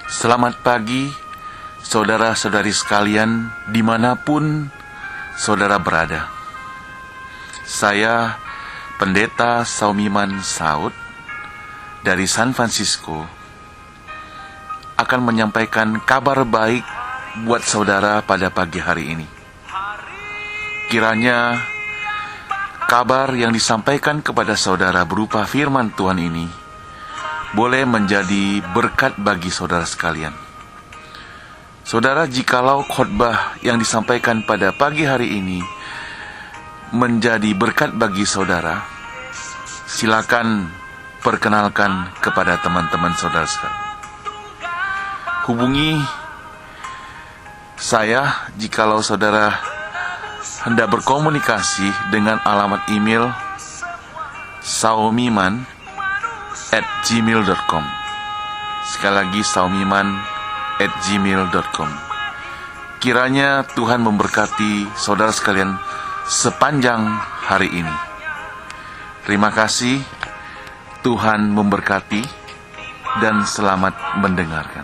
Selamat pagi, saudara-saudari sekalian, dimanapun saudara berada. Saya, Pendeta Saumiman Saud, dari San Francisco, akan menyampaikan kabar baik buat saudara pada pagi hari ini. Kiranya kabar yang disampaikan kepada saudara berupa firman Tuhan ini boleh menjadi berkat bagi saudara sekalian. Saudara, jikalau khotbah yang disampaikan pada pagi hari ini menjadi berkat bagi saudara, silakan perkenalkan kepada teman-teman saudara sekalian. Hubungi saya jikalau saudara hendak berkomunikasi dengan alamat email saumiman@gmail.com. Sekali lagi, saumiman@gmail.com. Kiranya Tuhan memberkati saudara sekalian sepanjang hari ini. Terima kasih, Tuhan memberkati, dan selamat mendengarkan.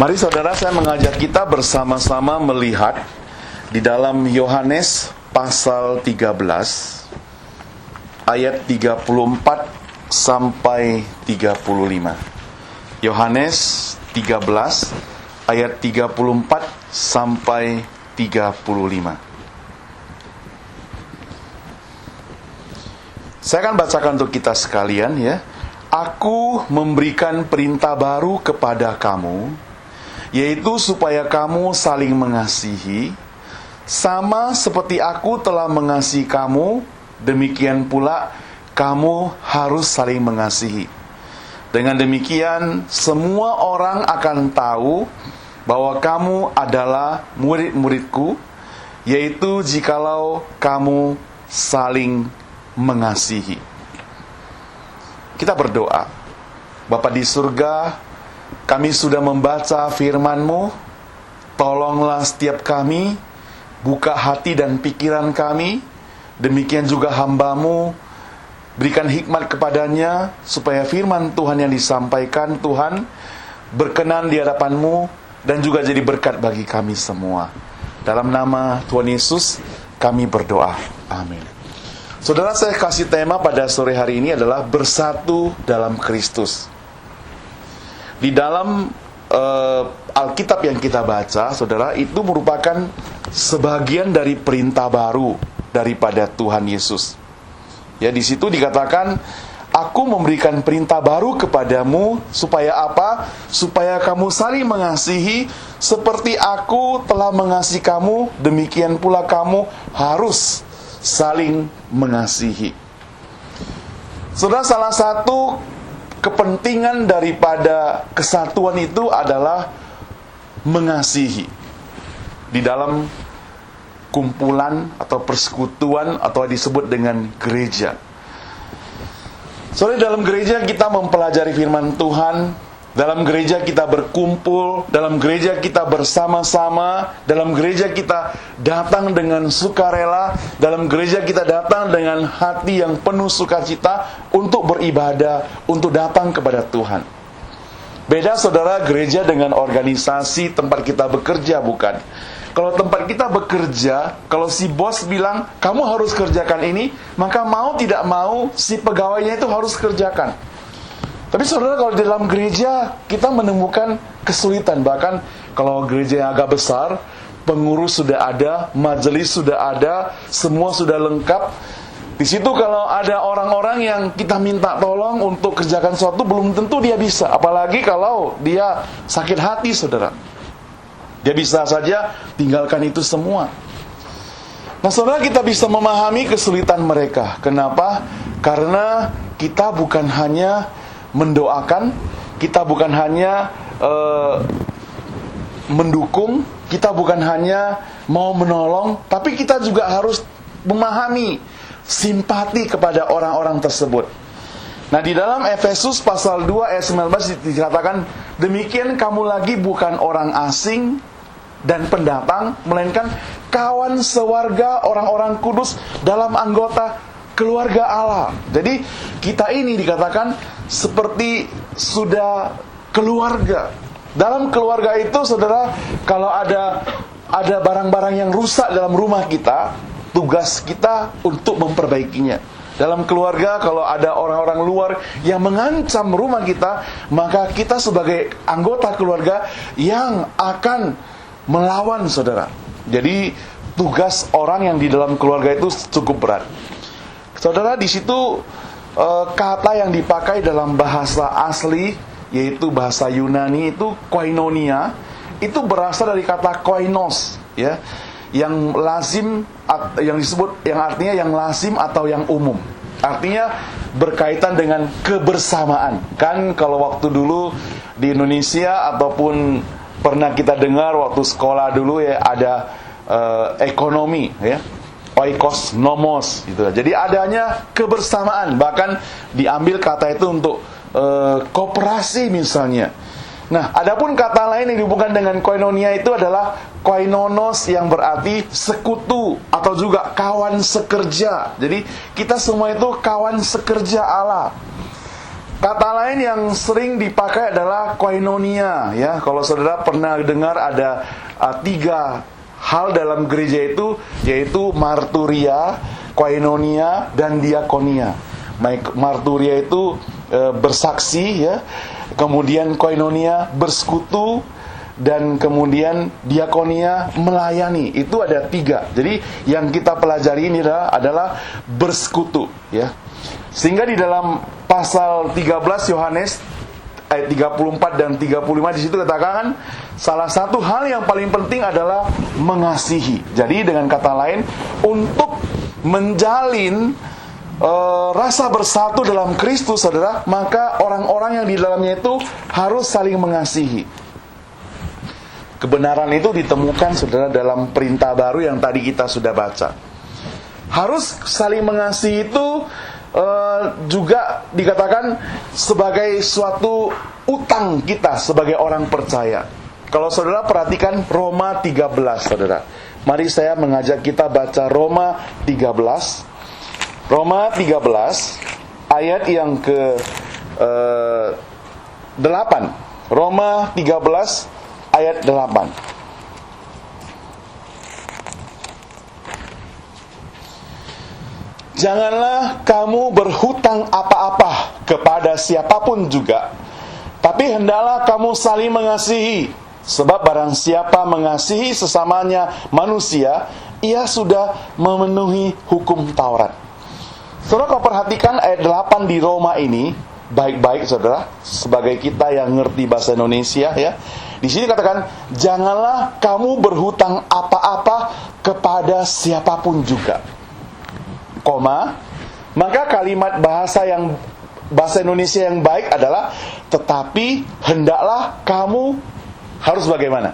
Mari saudara, saya mengajak kita bersama-sama melihat di dalam Yohanes pasal 13 ayat 34 sampai 35. Yohanes 13 ayat 34 sampai 35. Saya akan bacakan untuk kita sekalian ya. Aku memberikan perintah baru kepada kamu, yaitu supaya kamu saling mengasihi, sama seperti aku telah mengasihi kamu, demikian pula kamu harus saling mengasihi. Dengan demikian, semua orang akan tahu bahwa kamu adalah murid-muridku, yaitu jikalau kamu saling mengasihi. Kita berdoa. Bapa di surga, kami sudah membaca firman-Mu. Tolonglah setiap kami, buka hati dan pikiran kami. Demikian juga hamba-Mu, berikan hikmat kepadanya, supaya firman Tuhan yang disampaikan Tuhan berkenan di hadapan-Mu dan juga jadi berkat bagi kami semua. Dalam nama Tuhan Yesus kami berdoa. Amin. Saudara, saya kasih tema pada sore hari ini adalah bersatu dalam Kristus. Di dalam Alkitab yang kita baca, saudara, itu merupakan sebagian dari perintah baru daripada Tuhan Yesus. Ya, di situ dikatakan, aku memberikan perintah baru kepadamu, supaya apa? Supaya kamu saling mengasihi, seperti aku telah mengasihi kamu, demikian pula kamu harus saling mengasihi. Saudara, salah satu kepentingan daripada kesatuan itu adalah mengasihi. Di dalam kumpulan atau persekutuan atau disebut dengan gereja. Soalnya dalam gereja kita mempelajari firman Tuhan, dalam gereja kita berkumpul, dalam gereja kita bersama-sama, dalam gereja kita datang dengan sukarela, dalam gereja kita datang dengan hati yang penuh sukacita untuk beribadah, untuk datang kepada Tuhan. Beda saudara, gereja dengan organisasi tempat kita bekerja, bukan? Kalau tempat kita bekerja, kalau si bos bilang, kamu harus kerjakan ini, maka mau tidak mau, si pegawainya itu harus kerjakan. Tapi saudara, kalau di dalam gereja, kita menemukan kesulitan. Bahkan kalau gereja yang agak besar, pengurus sudah ada, majelis sudah ada, semua sudah lengkap. Di situ kalau ada orang-orang yang kita minta tolong untuk kerjakan sesuatu, belum tentu dia bisa. Apalagi kalau dia sakit hati, saudara. Dia bisa saja tinggalkan itu semua. Nah saudara, kita bisa memahami kesulitan mereka. Kenapa? Karena kita bukan hanya mendoakan, kita bukan hanya mendukung, kita bukan hanya mau menolong, tapi kita juga harus memahami, simpati kepada orang-orang tersebut. Nah di dalam Efesus pasal 2 ayat 19 dikatakan, demikian kamu lagi bukan orang asing dan pendatang, melainkan kawan sewarga orang-orang kudus dalam anggota keluarga Allah. Jadi kita ini dikatakan seperti sudah keluarga. Dalam keluarga itu saudara, kalau ada barang-barang yang rusak dalam rumah kita, tugas kita untuk memperbaikinya. Dalam keluarga, kalau ada orang-orang luar yang mengancam rumah kita, maka kita sebagai anggota keluarga yang akan melawan saudara. Jadi tugas orang yang di dalam keluarga itu cukup berat. Saudara, di situ kata yang dipakai dalam bahasa asli, yaitu bahasa Yunani, itu koinonia, itu berasal dari kata koinos, ya, yang lazim, yang disebut, yang artinya yang lazim atau yang umum. Artinya berkaitan dengan kebersamaan. Kan kalau waktu dulu di Indonesia ataupun pernah kita dengar waktu sekolah dulu ya, ada ekonomi, ya, oikos nomos gitu. Jadi adanya kebersamaan, bahkan diambil kata itu untuk koperasi misalnya. Nah, adapun kata lain yang dihubungkan dengan koinonia itu adalah koinonos, yang berarti sekutu atau juga kawan sekerja. Jadi kita semua itu kawan sekerja Allah. Kata lain yang sering dipakai adalah koinonia, ya. Kalau saudara pernah dengar ada 3 hal dalam gereja itu, yaitu marturia, koinonia, dan diakonia. Marturia itu bersaksi, ya. Kemudian koinonia bersekutu, dan kemudian diakonia melayani. Itu ada 3. Jadi yang kita pelajari ini adalah bersekutu, ya. Sehingga di dalam pasal 13 Yohanes ayat 34 dan 35 di situ katakan salah satu hal yang paling penting adalah mengasihi. Jadi dengan kata lain, untuk menjalin rasa bersatu dalam Kristus, saudara, maka orang-orang yang di dalamnya itu harus saling mengasihi. Kebenaran itu ditemukan, saudara, dalam perintah baru yang tadi kita sudah baca. Harus saling mengasihi itu juga dikatakan sebagai suatu utang kita sebagai orang percaya. Kalau saudara perhatikan Roma 13, saudara. Mari saya mengajak kita baca Roma 13. Roma 13 ayat yang ke 8. Roma 13 ayat 8. Janganlah kamu berhutang apa-apa kepada siapapun juga, tapi hendaklah kamu saling mengasihi. Sebab barang siapa mengasihi sesamanya manusia, ia sudah memenuhi hukum Taurat. Saudara, kalau perhatikan ayat 8 di Roma ini baik-baik, saudara, sebagai kita yang ngerti bahasa Indonesia, ya. Di sini katakan, janganlah kamu berhutang apa-apa kepada siapapun juga. Maka kalimat bahasa Indonesia yang baik adalah tetapi hendaklah kamu harus bagaimana?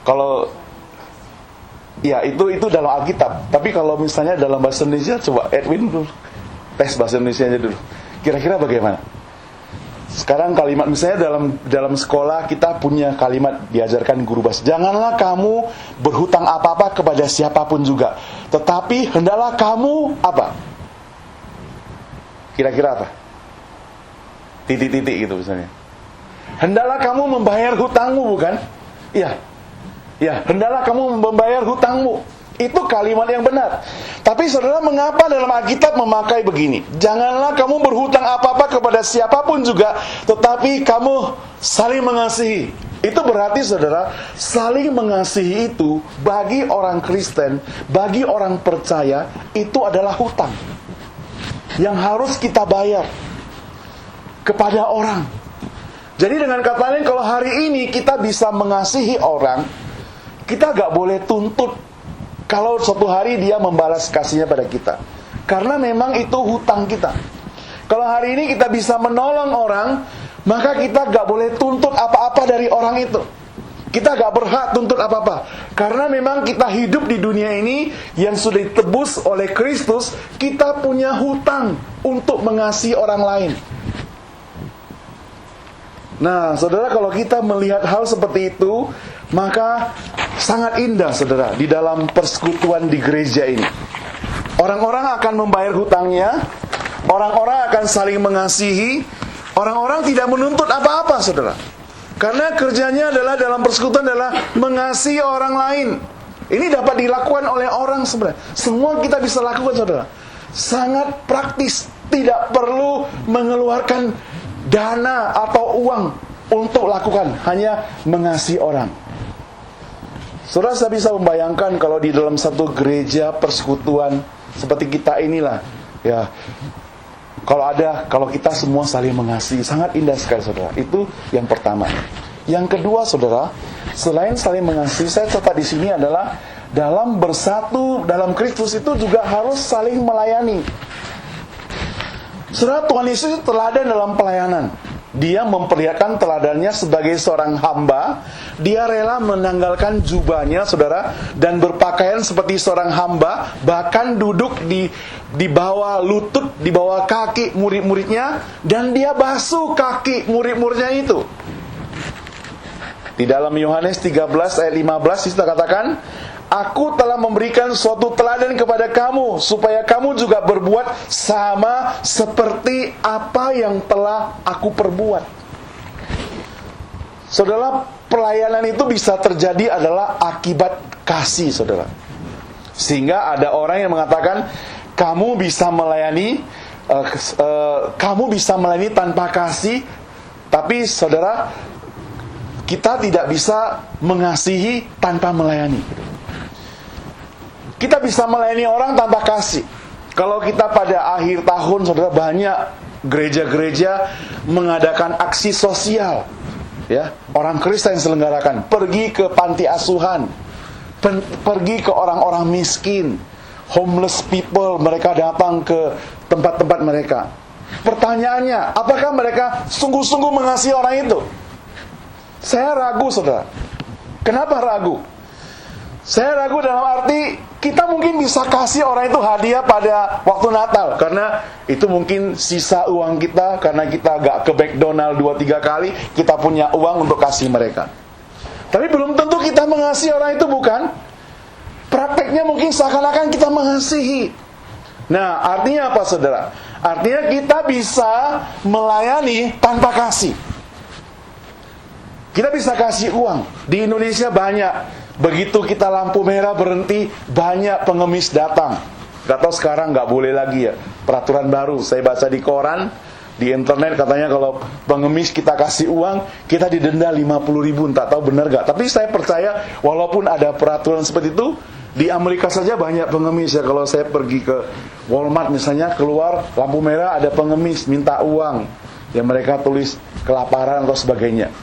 Kalau ya itu dalam Alkitab. Tapi kalau misalnya dalam bahasa Indonesia, coba Edwin dulu tes bahasa Indonesianya dulu. Kira-kira bagaimana? Sekarang kalimat misalnya dalam sekolah kita punya kalimat diajarkan guru bahasa. Janganlah kamu berhutang apa-apa kepada siapapun juga, tetapi hendaklah kamu apa? Kira-kira apa? Titik-titik gitu misalnya. Hendaklah kamu membayar hutangmu, bukan? Iya. Ya, hendaklah kamu membayar hutangmu. Itu kalimat yang benar. Tapi saudara, mengapa dalam Alkitab memakai begini? Janganlah kamu berhutang apa-apa kepada siapapun juga, tetapi kamu saling mengasihi. Itu berarti, saudara, saling mengasihi itu bagi orang Kristen, bagi orang percaya, itu adalah hutang yang harus kita bayar kepada orang. Jadi dengan kata lain, kalau hari ini kita bisa mengasihi orang, kita gak boleh tuntut kalau suatu hari dia membalas kasihnya pada kita, karena memang itu hutang kita. Kalau hari ini kita bisa menolong orang, maka kita gak boleh tuntut apa-apa dari orang itu. Kita gak berhak tuntut apa-apa, karena memang kita hidup di dunia ini yang sudah ditebus oleh Kristus. Kita punya hutang untuk mengasihi orang lain. Nah, saudara, kalau kita melihat hal seperti itu, maka sangat indah, saudara, di dalam persekutuan di gereja ini. Orang-orang akan membayar hutangnya, orang-orang akan saling mengasihi, orang-orang tidak menuntut apa-apa, saudara. Karena kerjanya adalah dalam persekutuan adalah mengasihi orang lain. Ini dapat dilakukan oleh orang sebenarnya. Semua kita bisa lakukan, saudara. Sangat praktis, tidak perlu mengeluarkan dana atau uang untuk lakukan, hanya mengasihi orang. Saudara, saya bisa membayangkan kalau di dalam satu gereja persekutuan seperti kita inilah, ya, kalau kita semua saling mengasihi, sangat indah sekali, saudara. Itu yang pertama. Yang kedua, saudara, selain saling mengasihi, saya catat di sini adalah dalam bersatu dalam Kristus itu juga harus saling melayani. Saudara, Tuhan Yesus teladan dalam pelayanan. Dia memperlihatkan teladannya sebagai seorang hamba. Dia rela menanggalkan jubahnya, saudara, dan berpakaian seperti seorang hamba, bahkan duduk di bawah lutut, di bawah kaki murid-muridnya, dan dia basuh kaki murid-muridnya itu. Di dalam Yohanes 13 ayat 15 kita katakan, Aku telah memberikan suatu teladan kepada kamu, supaya kamu juga berbuat sama seperti apa yang telah aku perbuat. Saudara, pelayanan itu bisa terjadi adalah akibat kasih, saudara. Sehingga ada orang yang mengatakan, kamu bisa melayani tanpa kasih, tapi saudara, kita tidak bisa mengasihi tanpa melayani. Kita bisa melayani orang tanpa kasih. Kalau kita pada akhir tahun, saudara, banyak gereja-gereja mengadakan aksi sosial, ya, orang Kristen selenggarakan, pergi ke panti asuhan, pergi ke orang-orang miskin, homeless people, mereka datang ke tempat-tempat mereka. Pertanyaannya, apakah mereka sungguh-sungguh mengasihi orang itu? Saya ragu, saudara. Kenapa ragu? Saya ragu dalam arti, kita mungkin bisa kasih orang itu hadiah pada waktu Natal, karena itu mungkin sisa uang kita, karena kita gak ke McDonald 2-3 kali, kita punya uang untuk kasih mereka. Tapi belum tentu kita mengasihi orang itu, bukan? Prakteknya mungkin seakan-akan kita mengasihi. Nah, artinya apa, saudara? Artinya kita bisa melayani tanpa kasih. Kita bisa kasih uang. Di Indonesia banyak. Begitu kita lampu merah berhenti, banyak pengemis datang. Gak tahu sekarang gak boleh lagi ya. Peraturan baru, saya baca di koran, di internet katanya kalau pengemis kita kasih uang, kita didenda 50.000, tak tahu benar gak. Tapi saya percaya walaupun ada peraturan seperti itu, di Amerika saja banyak pengemis ya. Kalau saya pergi ke Walmart misalnya, keluar lampu merah, ada pengemis minta uang, ya mereka tulis kelaparan atau sebagainya.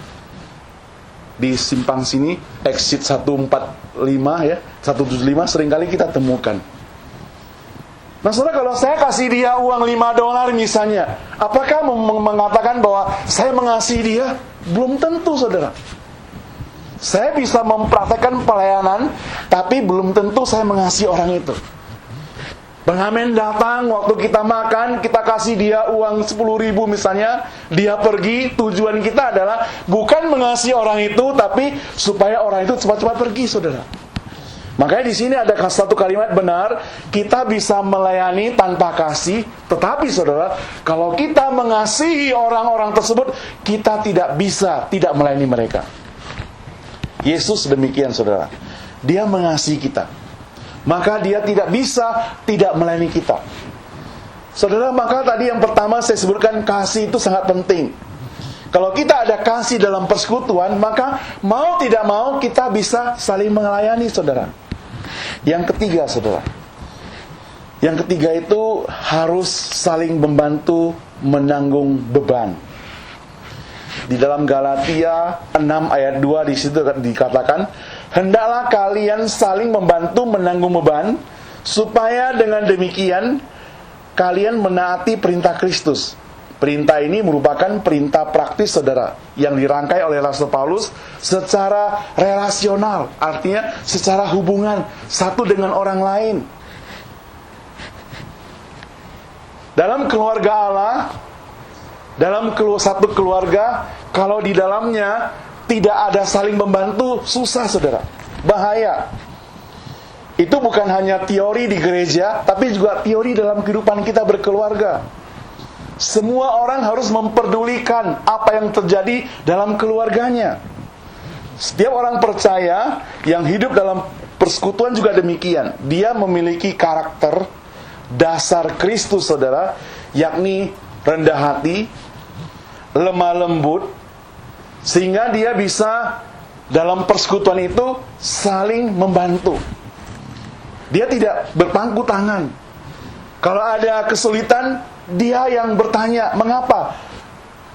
Di simpang sini, exit 145 ya, 175 seringkali kita temukan. Nah, saudara, kalau saya kasih dia uang $5 misalnya, apakah mengatakan bahwa saya mengasihi dia? Belum tentu, saudara. Saya bisa mempraktekkan pelayanan, tapi belum tentu saya mengasihi orang itu. Pengamen datang, waktu kita makan, kita kasih dia uang 10.000 misalnya, dia pergi, tujuan kita adalah bukan mengasihi orang itu, tapi supaya orang itu cepat-cepat pergi, saudara. Makanya di sini ada satu kalimat benar, kita bisa melayani tanpa kasih, tetapi saudara, kalau kita mengasihi orang-orang tersebut, kita tidak bisa tidak melayani mereka. Yesus demikian, saudara. Dia mengasihi kita, maka dia tidak bisa tidak melayani kita. Saudara, maka tadi yang pertama saya sebutkan, kasih itu sangat penting. Kalau kita ada kasih dalam persekutuan, maka mau tidak mau kita bisa saling melayani, saudara. Yang ketiga, saudara, yang ketiga itu harus saling membantu menanggung beban. Di dalam Galatia 6 ayat 2 di situ dikatakan, hendaklah kalian saling membantu menanggung beban, supaya dengan demikian kalian menaati perintah Kristus. Perintah ini merupakan perintah praktis, saudara, yang dirangkai oleh Rasul Paulus secara relasional, artinya secara hubungan satu dengan orang lain. Dalam keluarga Allah, dalam satu keluarga, kalau di dalamnya tidak ada saling membantu, susah, saudara, bahaya. Itu bukan hanya teori di gereja, tapi juga teori dalam kehidupan kita berkeluarga. Semua orang harus memperdulikan apa yang terjadi dalam keluarganya. Setiap orang percaya yang hidup dalam persekutuan juga demikian. Dia memiliki karakter dasar Kristus, saudara, yakni rendah hati, lemah lembut, sehingga dia bisa dalam persekutuan itu saling membantu. Dia tidak berpangku tangan. Kalau ada kesulitan, dia yang bertanya, mengapa?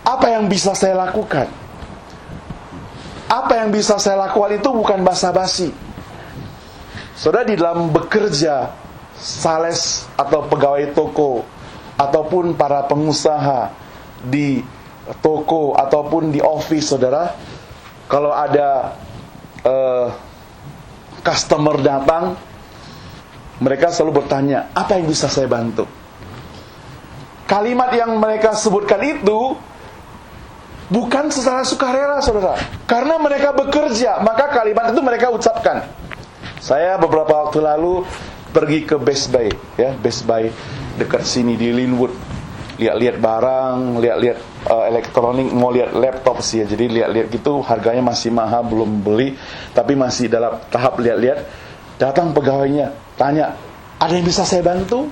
Apa yang bisa saya lakukan? Apa yang bisa saya lakukan itu bukan basa-basi. Saudara, di dalam bekerja, sales atau pegawai toko, ataupun para pengusaha di toko ataupun di office, saudara, kalau ada customer datang, mereka selalu bertanya, apa yang bisa saya bantu? Kalimat yang mereka sebutkan itu bukan secara sukarela, saudara. Karena mereka bekerja, maka kalimat itu mereka ucapkan. Saya beberapa waktu lalu pergi ke Best Buy, ya, Best Buy dekat sini di Linwood. Lihat-lihat barang, lihat-lihat elektronik, mau lihat laptop sih ya. Jadi lihat-lihat gitu, harganya masih mahal, belum beli, tapi masih dalam tahap lihat-lihat. Datang pegawainya, tanya, ada yang bisa saya bantu?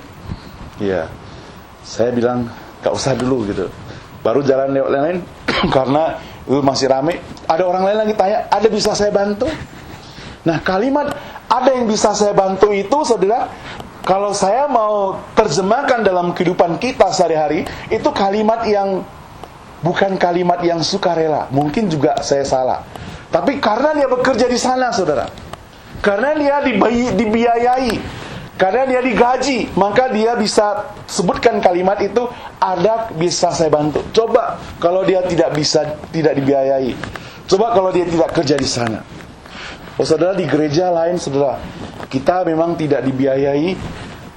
Ya, saya bilang gak usah dulu gitu. Baru jalan lewat lain karena masih rame. Ada orang lain lagi tanya, ada bisa saya bantu? Nah, kalimat ada yang bisa saya bantu itu, saudara, kalau saya mau terjemahkan dalam kehidupan kita sehari-hari, itu kalimat yang bukan kalimat yang sukarela. Mungkin juga saya salah. Tapi karena dia bekerja di sana, saudara, karena dia dibiayai, karena dia digaji, maka dia bisa sebutkan kalimat itu, ada bisa saya bantu. Coba kalau dia tidak dibiayai. Coba kalau dia tidak kerja di sana. Oh, saudara, di gereja lain, saudara, kita memang tidak dibiayai.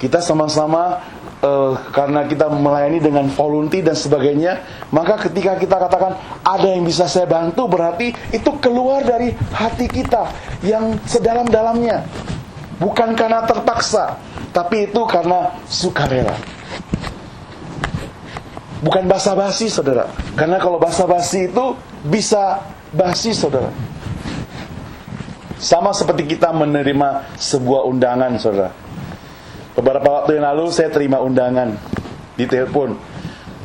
Kita sama-sama karena kita melayani dengan volunteer dan sebagainya. Maka ketika kita katakan ada yang bisa saya bantu, berarti itu keluar dari hati kita yang sedalam-dalamnya. Bukan karena terpaksa, tapi itu karena sukarela. Bukan basa-basi, saudara. Karena kalau basa-basi itu bisa basi, saudara. Sama seperti kita menerima sebuah undangan, saudara. Beberapa waktu yang lalu saya terima undangan di telepon.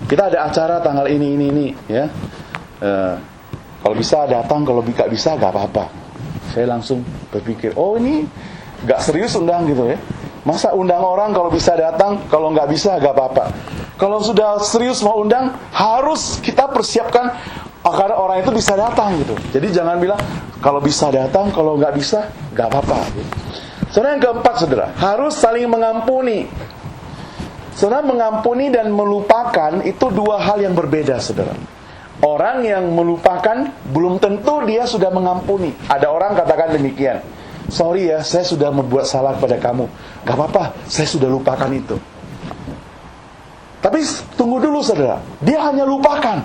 Kita ada acara tanggal ini, ya. Kalau bisa datang, kalau gak bisa gak apa-apa. Saya langsung berpikir, oh ini gak serius undang gitu ya. Masa undang orang kalau bisa datang, kalau gak bisa gak apa-apa. Kalau sudah serius mau undang, harus kita persiapkan agar orang itu bisa datang gitu. Jadi jangan bilang kalau bisa datang, kalau nggak bisa nggak apa-apa. Saudara, yang keempat, saudara, harus saling mengampuni. Saudara, mengampuni dan melupakan itu dua hal yang berbeda, saudara. Orang yang melupakan belum tentu dia sudah mengampuni. Ada orang katakan demikian, sorry ya, saya sudah membuat salah pada kamu. Gak apa-apa, saya sudah lupakan itu. Tapi tunggu dulu, saudara, dia hanya lupakan.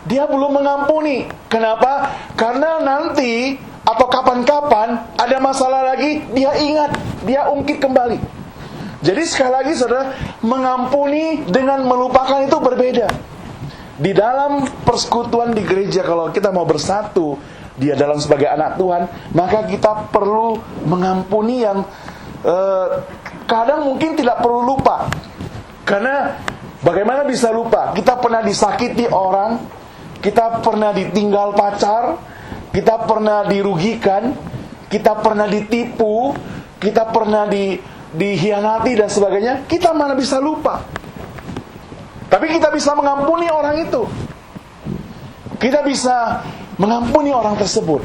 Dia belum mengampuni. Kenapa? Karena nanti atau kapan-kapan ada masalah lagi, dia ingat, dia ungkit kembali. Jadi sekali lagi, saudara, mengampuni dengan melupakan itu berbeda. Di dalam persekutuan di gereja, kalau kita mau bersatu dia dalam sebagai anak Tuhan, maka kita perlu mengampuni yang kadang mungkin tidak perlu lupa. Karena bagaimana bisa lupa? Kita pernah disakiti orang, kita pernah ditinggal pacar, kita pernah dirugikan, kita pernah ditipu, kita pernah dihianati dan sebagainya. Kita mana bisa lupa? Tapi kita bisa mengampuni orang itu. Kita bisa mengampuni orang tersebut.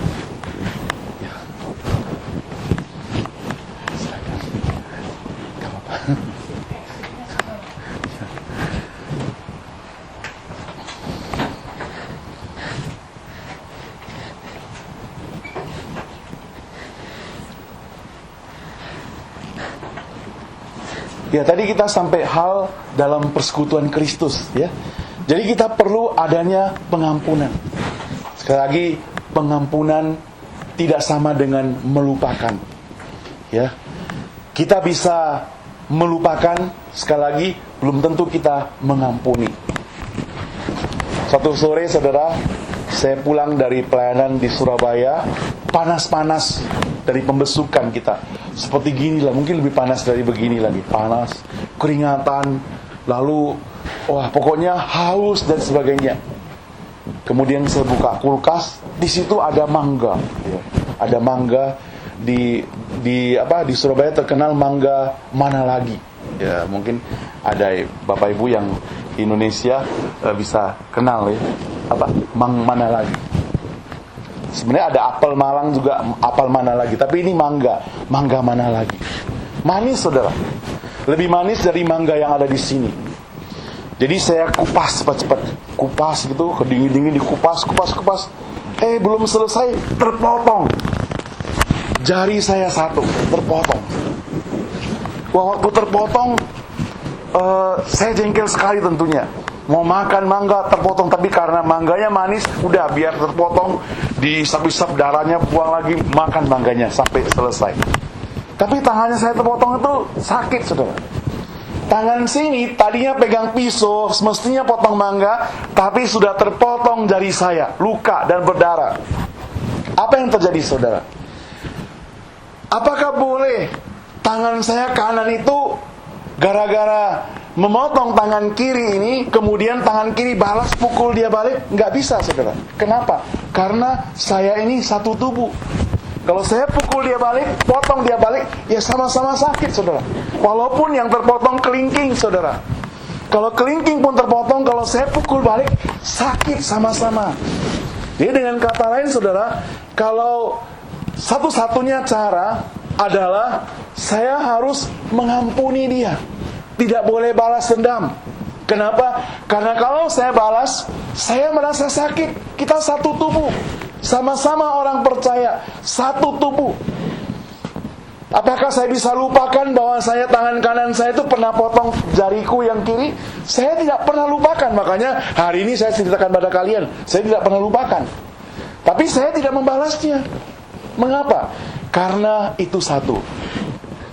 Ya, tadi kita sampai hal dalam persekutuan Kristus, ya. Jadi kita perlu adanya pengampunan. Sekali lagi, pengampunan tidak sama dengan melupakan. Ya. Kita bisa melupakan, sekali lagi belum tentu kita mengampuni. Suatu sore, saudara, saya pulang dari pelayanan di Surabaya, panas-panas dari pembesukan kita. Seperti gini lah, mungkin lebih panas dari begini lagi. Panas, keringatan, lalu wah, pokoknya haus dan sebagainya. Kemudian saya buka kulkas, di situ ada mangga, ya. Ada mangga di Surabaya terkenal mangga mana lagi. Ya, mungkin ada Bapak Ibu yang di Indonesia bisa kenal ya. Mana lagi. Sebenarnya ada apel Malang juga, apel mana lagi. Tapi ini mangga mana lagi. Manis, saudara. Lebih manis dari mangga yang ada di sini. Jadi saya kupas cepat-cepat. Kupas gitu, kedingin-dingin dikupas. Belum selesai, terpotong. Jari saya satu, terpotong. Wah, waktu terpotong, saya jengkel sekali tentunya. Mau makan mangga terpotong, tapi karena mangganya manis, udah biar terpotong, disap-isap darahnya, buang lagi, makan mangganya sampai selesai. Tapi tangannya saya terpotong itu sakit, saudara. Tangan sini tadinya pegang pisau, semestinya potong mangga, tapi sudah terpotong jari saya, luka dan berdarah. Apa yang terjadi, saudara? Apakah boleh tangan saya kanan itu gara-gara memotong tangan kiri ini, kemudian tangan kiri balas pukul dia balik? Nggak bisa, saudara. Kenapa? Karena saya ini satu tubuh. Kalau saya pukul dia balik, potong dia balik, ya sama-sama sakit, saudara. Walaupun yang terpotong kelingking, saudara. Kalau kelingking pun terpotong, kalau saya pukul balik, sakit sama-sama. Jadi dengan kata lain, saudara, kalau satu-satunya cara adalah saya harus mengampuni dia. Tidak boleh balas dendam. Kenapa? Karena kalau saya balas, saya merasa sakit. Kita satu tubuh. Sama-sama orang percaya, satu tubuh. Apakah saya bisa lupakan bahwa saya tangan kanan saya itu pernah potong jariku yang kiri? Saya tidak pernah lupakan. Makanya hari ini saya ceritakan pada kalian, saya tidak pernah lupakan. Tapi saya tidak membalasnya. Mengapa? Karena itu satu.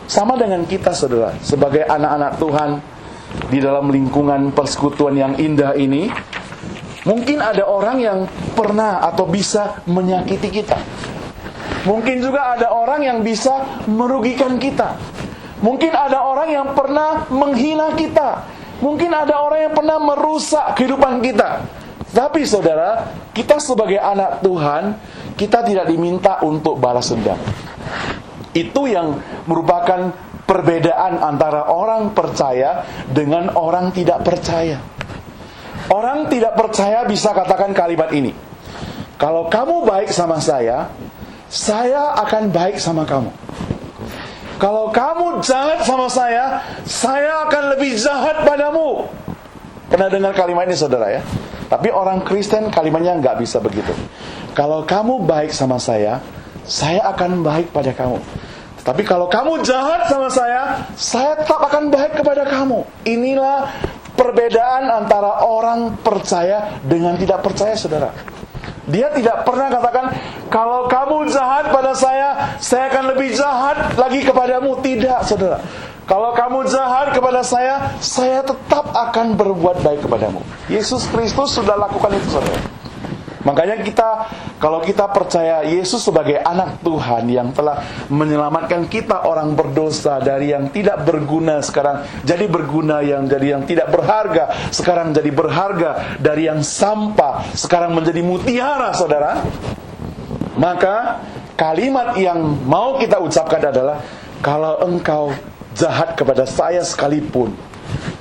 Sama dengan kita, saudara, sebagai anak-anak Tuhan di dalam lingkungan persekutuan yang indah ini, mungkin ada orang yang pernah atau bisa menyakiti kita. Mungkin juga ada orang yang bisa merugikan kita. Mungkin ada orang yang pernah menghina kita. Mungkin ada orang yang pernah merusak kehidupan kita. Tapi saudara, kita sebagai anak Tuhan, kita tidak diminta untuk balas dendam. Itu yang merupakan perbedaan antara orang percaya dengan orang tidak percaya. Orang tidak percaya bisa katakan kalimat ini. Kalau kamu baik sama saya akan baik sama kamu. Kalau kamu jahat sama saya akan lebih jahat padamu. Pernah dengar kalimat ini, saudara, ya? Tapi orang Kristen kalimatnya nggak bisa begitu. Kalau kamu baik sama saya akan baik pada kamu. Tapi kalau kamu jahat sama saya tetap akan baik kepada kamu. Inilah perbedaan antara orang percaya dengan tidak percaya, saudara. Dia tidak pernah katakan, kalau kamu jahat pada saya akan lebih jahat lagi kepadamu. Tidak, saudara. Kalau kamu jahat kepada saya tetap akan berbuat baik kepadamu. Yesus Kristus sudah lakukan itu, saudara. Makanya kalau kita percaya Yesus sebagai anak Tuhan yang telah menyelamatkan kita orang berdosa dari yang tidak berguna sekarang jadi berguna, yang jadi yang tidak berharga sekarang jadi berharga, dari yang sampah sekarang menjadi mutiara, saudara. Maka kalimat yang mau kita ucapkan adalah, kalau engkau jahat kepada saya sekalipun,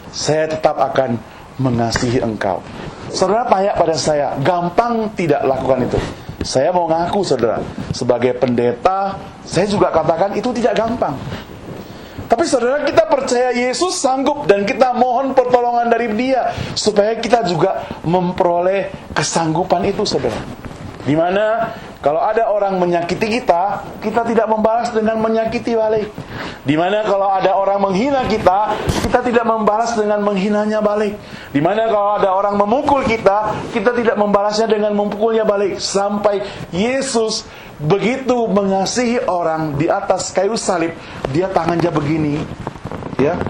saya tetap akan mengasihi engkau. Saudara tanya pada saya, gampang tidak lakukan itu? Saya mau ngaku, saudara, sebagai pendeta, saya juga katakan itu tidak gampang. Tapi saudara, kita percaya Yesus sanggup, dan kita mohon pertolongan dari Dia supaya kita juga memperoleh kesanggupan itu, saudara. Dimana kalau ada orang menyakiti kita tidak membalas dengan menyakiti balik. Dimana kalau ada orang menghina kita tidak membalas dengan menghinanya balik. Dimana kalau ada orang memukul kita tidak membalasnya dengan memukulnya balik. Sampai Yesus begitu mengasihi orang di atas kayu salib, dia tangannya begini, ya.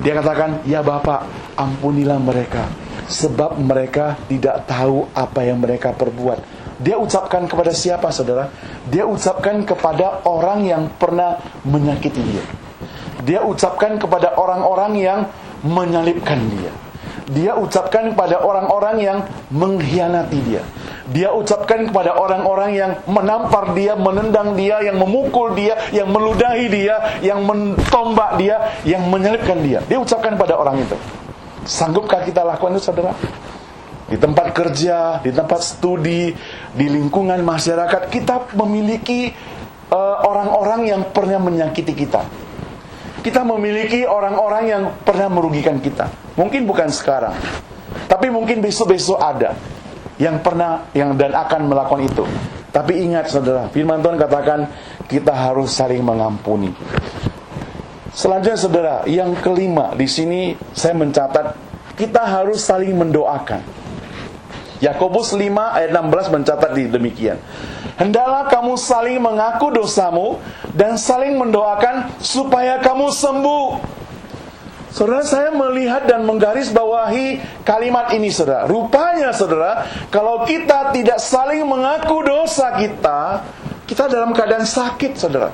Dia katakan, ya Bapa, ampunilah mereka, sebab mereka tidak tahu apa yang mereka perbuat. Dia ucapkan kepada siapa, saudara? Dia ucapkan kepada orang yang pernah menyakiti dia. Dia ucapkan kepada orang-orang yang menyalibkan dia. Dia ucapkan kepada orang-orang yang mengkhianati dia. Dia ucapkan kepada orang-orang yang menampar dia, menendang dia, yang memukul dia, yang meludahi dia, yang mentombak dia, yang menyalibkan dia. Dia ucapkan pada orang itu. Sanggupkah kita lakukan itu, saudara? Di tempat kerja, di tempat studi, di lingkungan masyarakat, kita memiliki orang-orang yang pernah menyakiti kita. Kita memiliki orang-orang yang pernah merugikan kita. Mungkin bukan sekarang, tapi mungkin besok-besok ada yang pernah dan akan melakukan itu. Tapi ingat, saudara, firman Tuhan katakan kita harus saling mengampuni. Selanjutnya, saudara, yang kelima di sini saya mencatat, kita harus saling mendoakan. Yakobus 5 ayat 16 mencatat demikian. Hendaklah kamu saling mengaku dosamu dan saling mendoakan supaya kamu sembuh. Saudara, saya melihat dan menggarisbawahi kalimat ini, saudara. Rupanya, saudara, kalau kita tidak saling mengaku dosa kita dalam keadaan sakit, saudara.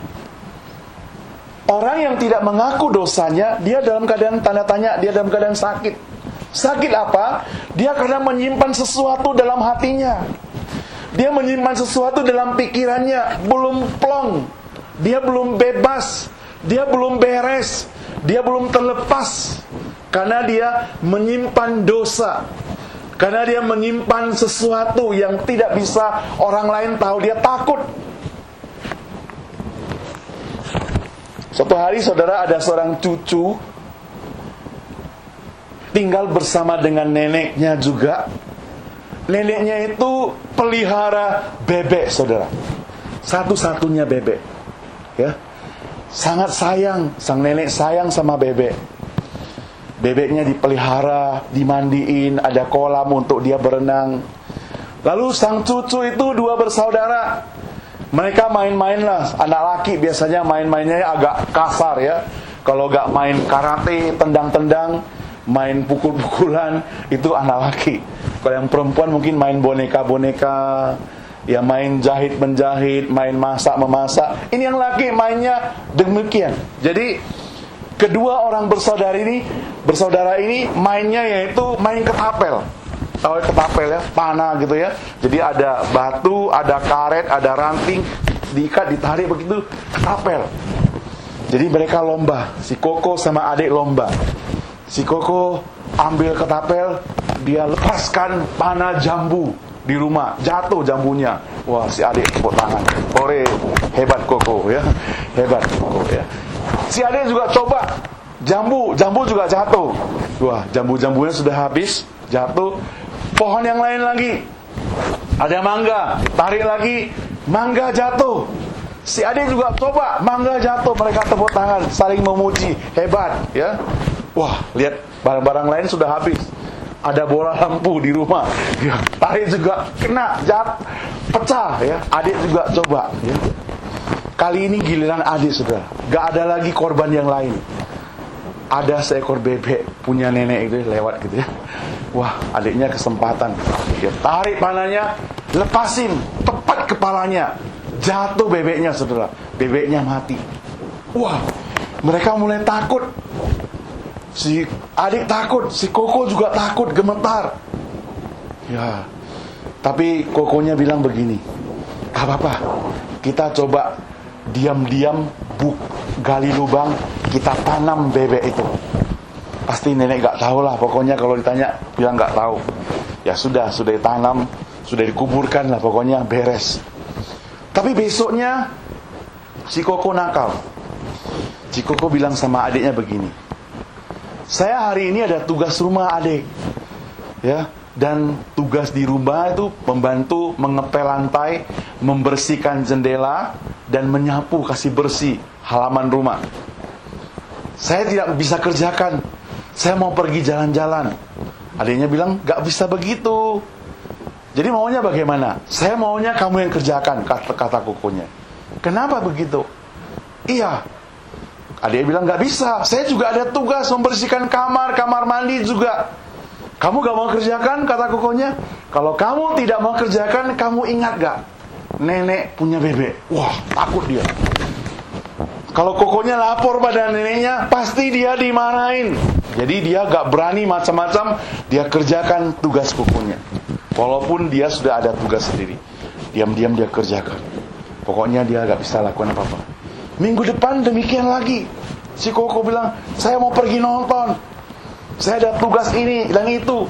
Orang yang tidak mengaku dosanya, dia dalam keadaan tanda tanya, dia dalam keadaan sakit. Sakit apa? Dia karena menyimpan sesuatu dalam hatinya. Dia menyimpan sesuatu dalam pikirannya, belum plong. Dia belum bebas. Dia belum beres. Dia belum terlepas. Karena dia menyimpan dosa. Karena dia menyimpan sesuatu yang tidak bisa orang lain tahu. Dia takut. Suatu hari, saudara, ada seorang cucu tinggal bersama dengan neneknya juga. Neneknya itu pelihara bebek, saudara. Satu-satunya bebek. Ya. Sangat sayang, sang nenek sayang sama bebek. Bebeknya dipelihara, dimandiin, ada kolam untuk dia berenang. Lalu sang cucu itu dua bersaudara. Mereka main-mainlah. Anak laki biasanya main-mainnya agak kasar ya. Kalau gak main karate, tendang-tendang, main pukul-pukulan, itu anak laki. Kalau yang perempuan mungkin main boneka-boneka, ya main jahit-menjahit, main masak-memasak. Ini yang laki mainnya demikian. Jadi kedua orang bersaudara ini mainnya yaitu main ketapel. Tahu ketapel ya, panah gitu ya. Jadi ada batu, ada karet, ada ranting, diikat, ditarik begitu, ketapel. Jadi mereka lomba, si Koko sama adik lomba. Si Koko ambil ketapel, dia lepaskan panah jambu di rumah, jatuh jambunya. Wah, si adik tepuk tangan. Hore, hebat Koko ya. Hebat Koko ya. Si adik juga coba jambu juga jatuh. Wah, jambu-jambunya sudah habis, jatuh. Pohon yang lain lagi. Ada mangga, tarik lagi, mangga jatuh. Si adik juga coba, mangga jatuh. Mereka tepuk tangan, saling memuji. Hebat ya. Wah, lihat barang-barang lain sudah habis. Ada bola lampu di rumah, ya, tarik juga kena, pecah ya. Adik juga coba ya. Kali ini giliran adik, saudara. Gak ada lagi korban yang lain. Ada seekor bebek punya nenek itu lewat gitu ya. Wah, adiknya kesempatan. Dia tarik panahnya, lepasin, tepat kepalanya. Jatuh bebeknya, saudara. Bebeknya mati. Wah, mereka mulai takut. Si adik takut, si Koko juga takut, gemetar. Ya, tapi Kokonya bilang begini, gak apa-apa, kita coba diam-diam gali lubang, kita tanam bebek itu. Pasti nenek gak tahu lah, pokoknya kalau ditanya bilang gak tahu. Ya sudah ditanam, sudah dikuburkan lah, pokoknya beres. Tapi besoknya si Koko nakal. Si Koko bilang sama adiknya begini, saya hari ini ada tugas rumah adik, ya, dan tugas di rumah itu membantu mengepel lantai, membersihkan jendela, dan menyapu, kasih bersih halaman rumah. Saya tidak bisa kerjakan, saya mau pergi jalan-jalan. Adiknya bilang, gak bisa begitu. Jadi maunya bagaimana? Saya maunya kamu yang kerjakan, kata Kokonya. Kenapa begitu? Iya. Adik bilang, gak bisa, saya juga ada tugas membersihkan kamar mandi juga. Kamu gak mau kerjakan, kata Kokonya. Kalau kamu tidak mau kerjakan, kamu ingat gak? Nenek punya bebek. Wah, takut dia. Kalau Kokonya lapor pada neneknya, pasti dia dimarahin. Jadi dia gak berani macam-macam, dia kerjakan tugas Kokonya. Walaupun dia sudah ada tugas sendiri, diam-diam dia kerjakan. Pokoknya dia gak bisa lakukan apa-apa. Minggu depan demikian lagi. Si Koko bilang, saya mau pergi nonton, saya ada tugas ini dan itu,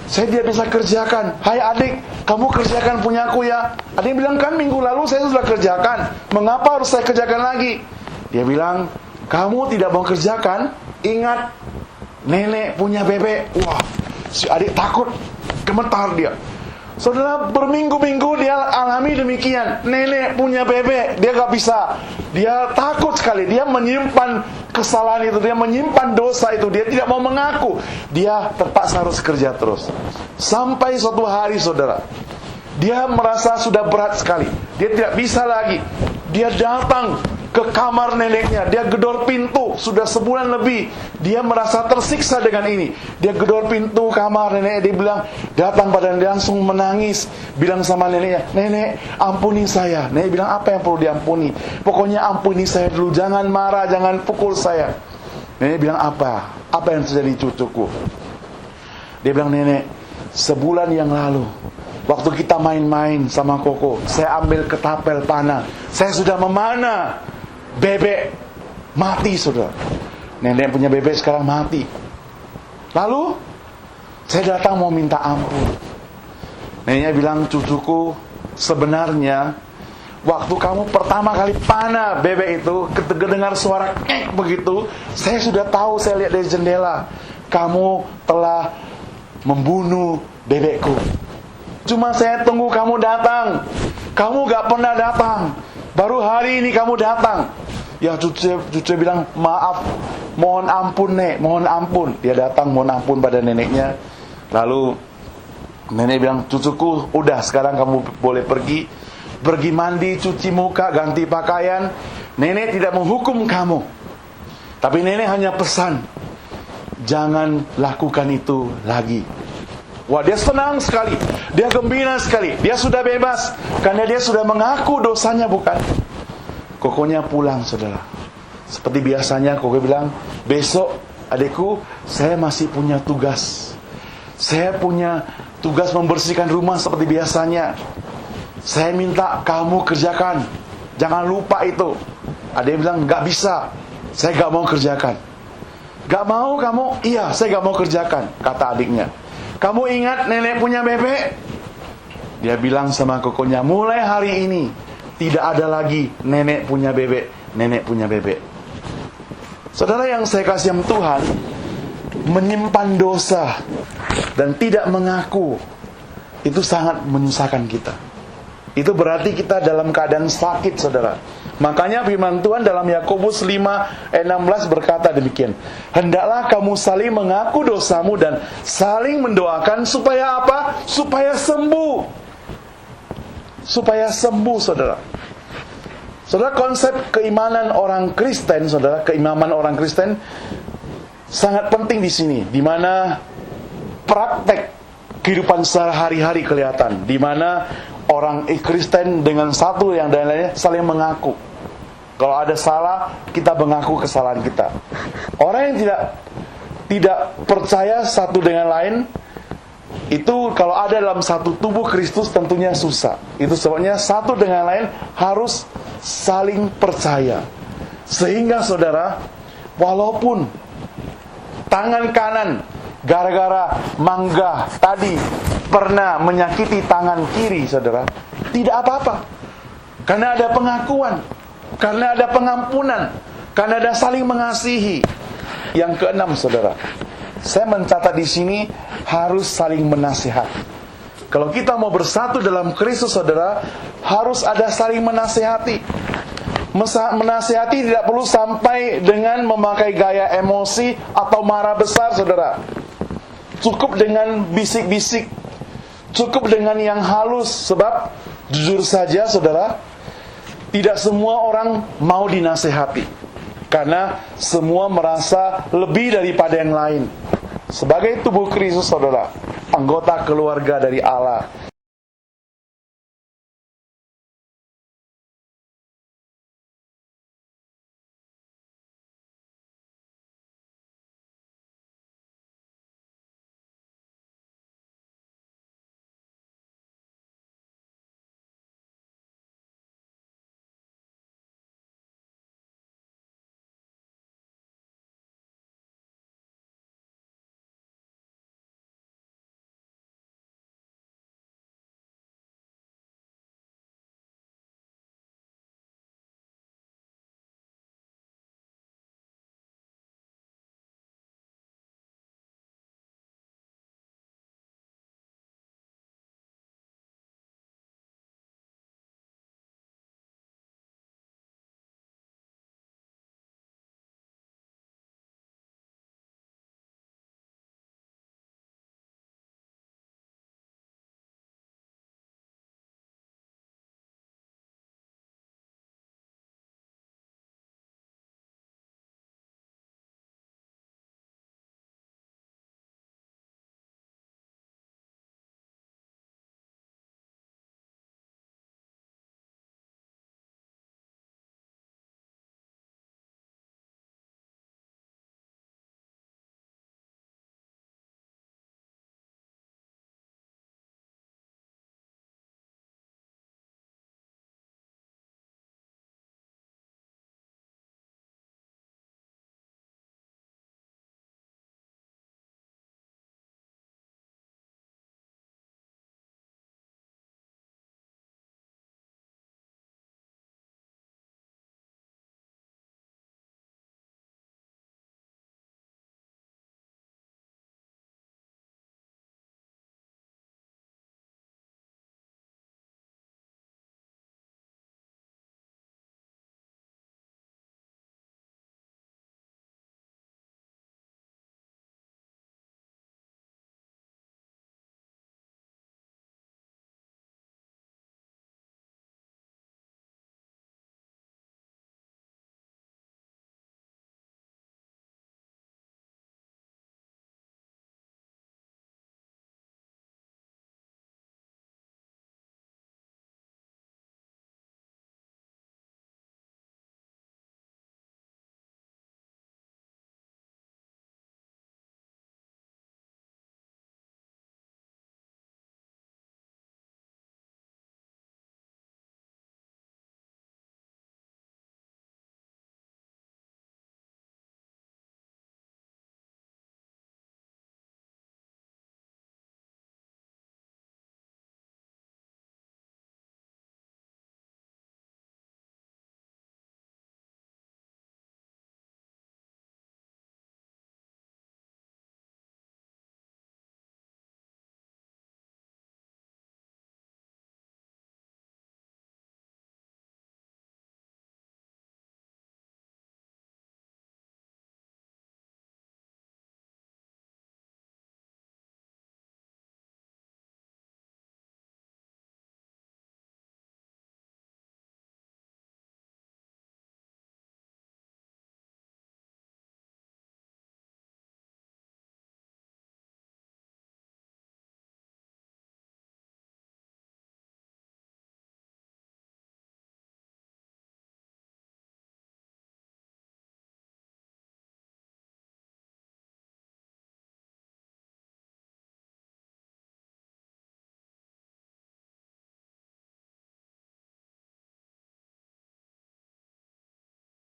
saya tidak bisa kerjakan. Hai adik, kamu kerjakan punyaku ya. Adik bilang, kan minggu lalu saya sudah kerjakan, mengapa harus saya kerjakan lagi? Dia bilang, kamu tidak mau kerjakan, ingat nenek punya bebek. Wah, si adik takut, gemetar dia. Saudara, berminggu-minggu dia alami demikian. Nenek punya bebek, dia gak bisa. Dia takut sekali, dia menyimpan kesalahan itu, dia menyimpan dosa itu, dia tidak mau mengaku. Dia terpaksa harus kerja terus. Sampai suatu hari, saudara, dia merasa sudah berat sekali. Dia tidak bisa lagi. Dia datang ke kamar neneknya. Dia gedor pintu. Sudah sebulan lebih. Dia merasa tersiksa dengan ini. Dia gedor pintu kamar neneknya. Dia bilang, datang pada dia langsung menangis. Bilang sama neneknya, "Nenek, ampuni saya." Nenek bilang, "Apa yang perlu diampuni?" "Pokoknya ampuni saya dulu. Jangan marah, jangan pukul saya." Nenek bilang, "Apa? Apa yang terjadi cucuku?" Dia bilang, "Nenek, sebulan yang lalu, waktu kita main-main sama Koko, saya ambil ketapel panah. Saya sudah memanah bebek mati, saudara. Nenek punya bebek sekarang mati. Lalu saya datang mau minta ampun." Neneknya bilang, "Cucuku, sebenarnya waktu kamu pertama kali panah bebek itu, kedengar suara kek begitu, saya sudah tahu, saya lihat dari jendela. Kamu telah membunuh bebekku. Cuma saya tunggu kamu datang. Kamu gak pernah datang. Baru hari ini kamu datang." Ya, cucu bilang, "Maaf, mohon ampun, Nek, mohon ampun." Dia datang mohon ampun pada neneknya. Lalu nenek bilang, "Cucuku, udah sekarang kamu boleh pergi. Pergi mandi, cuci muka, ganti pakaian. Nenek tidak menghukum kamu. Tapi nenek hanya pesan, jangan lakukan itu lagi." Wah, dia senang sekali. Dia gembira sekali. Dia sudah bebas. Karena dia sudah mengaku dosanya, bukan? Kokonya pulang, saudara. Seperti biasanya, Koko bilang, "Besok, adikku, saya masih punya tugas. Saya punya tugas membersihkan rumah seperti biasanya. Saya minta kamu kerjakan. Jangan lupa itu." Adik bilang, "Gak bisa. Saya gak mau kerjakan." "Gak mau kamu?" "Iya, saya gak mau kerjakan," kata adiknya. "Kamu ingat nenek punya bebek?" Dia bilang sama kokonya, "Mulai hari ini tidak ada lagi nenek punya bebek, nenek punya bebek." Saudara yang saya kasih Tuhan, menyimpan dosa dan tidak mengaku itu sangat menyusahkan kita. Itu berarti kita dalam keadaan sakit, saudara. Makanya firman Tuhan dalam Yakobus 5:16 berkata demikian, "Hendaklah kamu saling mengaku dosamu dan saling mendoakan supaya apa? Supaya sembuh." Supaya sembuh, saudara. Saudara, konsep keimanan orang Kristen, saudara, keimanan orang Kristen sangat penting di sini, di mana praktek kehidupan sehari-hari kelihatan, di mana orang Kristen dengan satu yang dan lainnya saling mengaku. Kalau ada salah, kita mengaku kesalahan kita. Orang yang tidak percaya satu dengan lain, itu kalau ada dalam satu tubuh Kristus tentunya susah. Itu sebabnya satu dengan lain harus saling percaya. Sehingga saudara, walaupun tangan kanan gara-gara mangga tadi pernah menyakiti tangan kiri, saudara, tidak apa-apa. Karena ada pengakuan, karena ada pengampunan, karena ada saling mengasihi. Yang keenam, saudara, saya mencatat di sini harus saling menasihati. Kalau kita mau bersatu dalam Kristus, saudara, harus ada saling menasihati. Menasihati tidak perlu sampai dengan memakai gaya emosi atau marah besar, saudara. Cukup dengan bisik-bisik, cukup dengan yang halus. Sebab jujur saja, saudara, tidak semua orang mau dinasihati, karena semua merasa lebih daripada yang lain. Sebagai tubuh Kristus, saudara, anggota keluarga dari Allah,